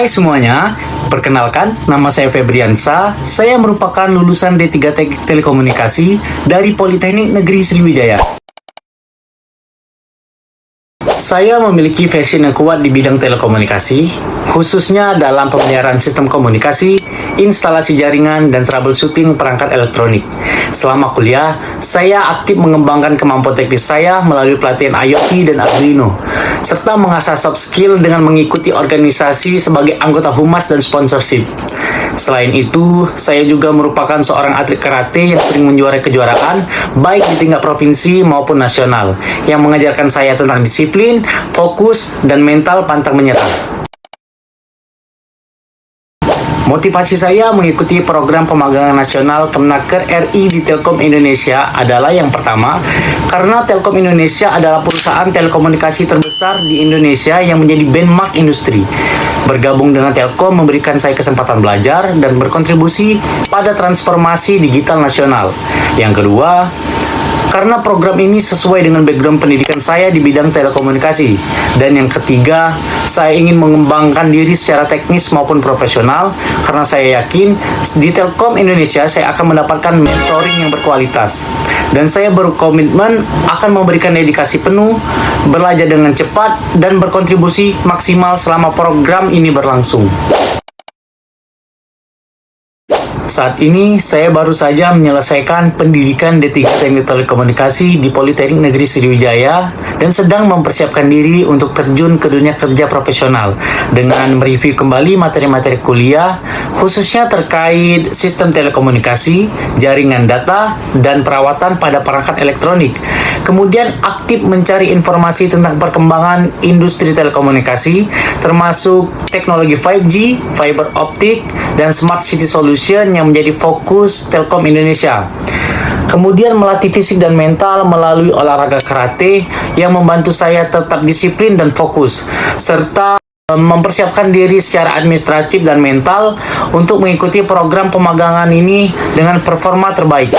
Hai semuanya, perkenalkan nama saya Febriansa. Saya merupakan lulusan D3 Teknik Telekomunikasi dari Politeknik Negeri Sriwijaya. Saya memiliki passion yang kuat di bidang telekomunikasi, khususnya dalam pemeliharaan sistem komunikasi, instalasi jaringan, dan troubleshooting perangkat elektronik. Selama kuliah, saya aktif mengembangkan kemampuan teknis saya melalui pelatihan IoT dan Arduino, serta mengasah soft skill dengan mengikuti organisasi sebagai anggota humas dan sponsorship. Selain itu, saya juga merupakan seorang atlet karate yang sering menjuarai kejuaraan, baik di tingkat provinsi maupun nasional, yang mengajarkan saya tentang disiplin, fokus, dan mental pantang menyerah. Motivasi saya mengikuti program pemagangan nasional Kemnaker RI di Telkom Indonesia adalah yang pertama, karena Telkom Indonesia adalah perusahaan telekomunikasi terbesar di Indonesia yang menjadi benchmark industri. Bergabung dengan Telkom memberikan saya kesempatan belajar dan berkontribusi pada transformasi digital nasional. Yang kedua, karena program ini sesuai dengan background pendidikan saya di bidang telekomunikasi. Dan yang ketiga, saya ingin mengembangkan diri secara teknis maupun profesional, karena saya yakin di Telkom Indonesia saya akan mendapatkan mentoring yang berkualitas. Dan saya berkomitmen akan memberikan dedikasi penuh, belajar dengan cepat, dan berkontribusi maksimal selama program ini berlangsung. Saat ini, saya baru saja menyelesaikan pendidikan D3 Teknik Telekomunikasi di Politeknik Negeri Sriwijaya dan sedang mempersiapkan diri untuk terjun ke dunia kerja profesional dengan mereview kembali materi-materi kuliah, khususnya terkait sistem telekomunikasi, jaringan data, dan perawatan pada perangkat elektronik. Kemudian aktif mencari informasi tentang perkembangan industri telekomunikasi, termasuk teknologi 5G, fiber optik, dan smart city solution yang menjadi fokus Telkom Indonesia. Kemudian melatih fisik dan mental melalui olahraga karate yang membantu saya tetap disiplin dan fokus, serta mempersiapkan diri secara administratif dan mental untuk mengikuti program pemagangan ini dengan performa terbaik.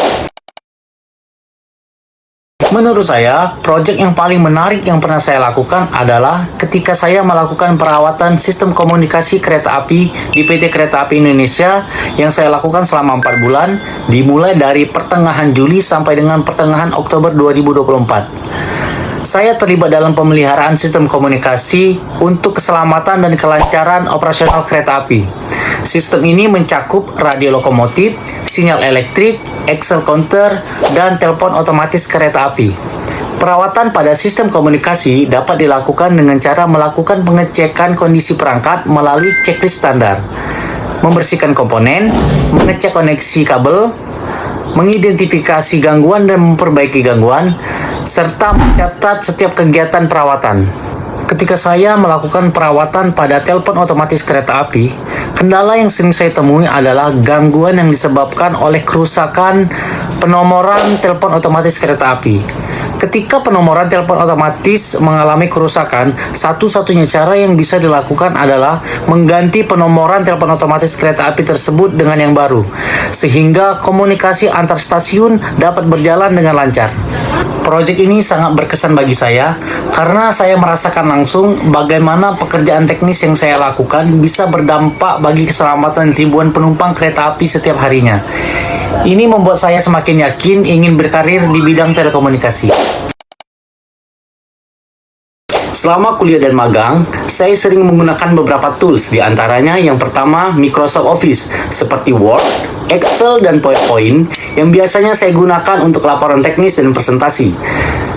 Menurut saya, proyek yang paling menarik yang pernah saya lakukan adalah ketika saya melakukan perawatan sistem komunikasi kereta api di PT Kereta Api Indonesia yang saya lakukan selama 4 bulan, dimulai dari pertengahan Juli sampai dengan pertengahan Oktober 2024. Saya terlibat dalam pemeliharaan sistem komunikasi untuk keselamatan dan kelancaran operasional kereta api. Sistem ini mencakup radio lokomotif, sinyal elektrik, Excel counter, dan telepon otomatis kereta api. Perawatan pada sistem komunikasi dapat dilakukan dengan cara melakukan pengecekan kondisi perangkat melalui checklist standar, membersihkan komponen, mengecek koneksi kabel, mengidentifikasi gangguan dan memperbaiki gangguan, serta mencatat setiap kegiatan perawatan. Ketika saya melakukan perawatan pada telepon otomatis kereta api, kendala yang sering saya temui adalah gangguan yang disebabkan oleh kerusakan penomoran telepon otomatis kereta api. Ketika penomoran telepon otomatis mengalami kerusakan, satu-satunya cara yang bisa dilakukan adalah mengganti penomoran telepon otomatis kereta api tersebut dengan yang baru, sehingga komunikasi antar stasiun dapat berjalan dengan lancar. Proyek ini sangat berkesan bagi saya karena saya merasakan langsung bagaimana pekerjaan teknis yang saya lakukan bisa berdampak bagi keselamatan ribuan penumpang kereta api setiap harinya. Ini membuat saya semakin yakin ingin berkarir di bidang telekomunikasi. Selama kuliah dan magang, saya sering menggunakan beberapa tools, di antaranya yang pertama Microsoft Office, seperti Word, Excel, dan PowerPoint, yang biasanya saya gunakan untuk laporan teknis dan presentasi.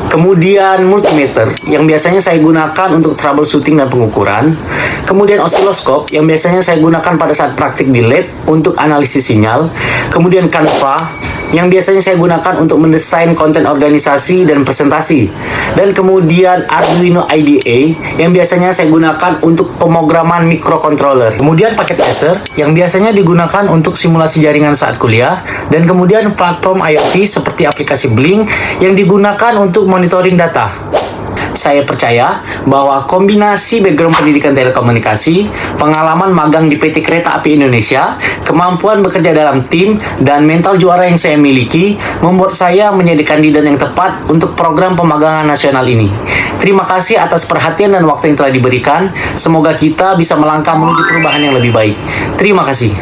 Kemudian multimeter, yang biasanya saya gunakan untuk troubleshooting dan pengukuran. Kemudian osiloskop, yang biasanya saya gunakan pada saat praktik di lab untuk analisis sinyal. Kemudian Canva, yang biasanya saya gunakan untuk mendesain konten organisasi dan presentasi. Dan kemudian Arduino IDE, yang biasanya saya gunakan untuk pemrograman microcontroller. Kemudian paket Acer, yang biasanya digunakan untuk simulasi jaringan saat kuliah. Dan kemudian platform IoT seperti aplikasi Blink, yang digunakan untuk monitoring data. Saya percaya bahwa kombinasi background pendidikan telekomunikasi, pengalaman magang di PT Kereta Api Indonesia, kemampuan bekerja dalam tim, dan mental juara yang saya miliki membuat saya menjadi kandidat yang tepat untuk program pemagangan nasional ini. Terima kasih atas perhatian dan waktu yang telah diberikan. Semoga kita bisa melangkah menuju perubahan yang lebih baik. Terima kasih.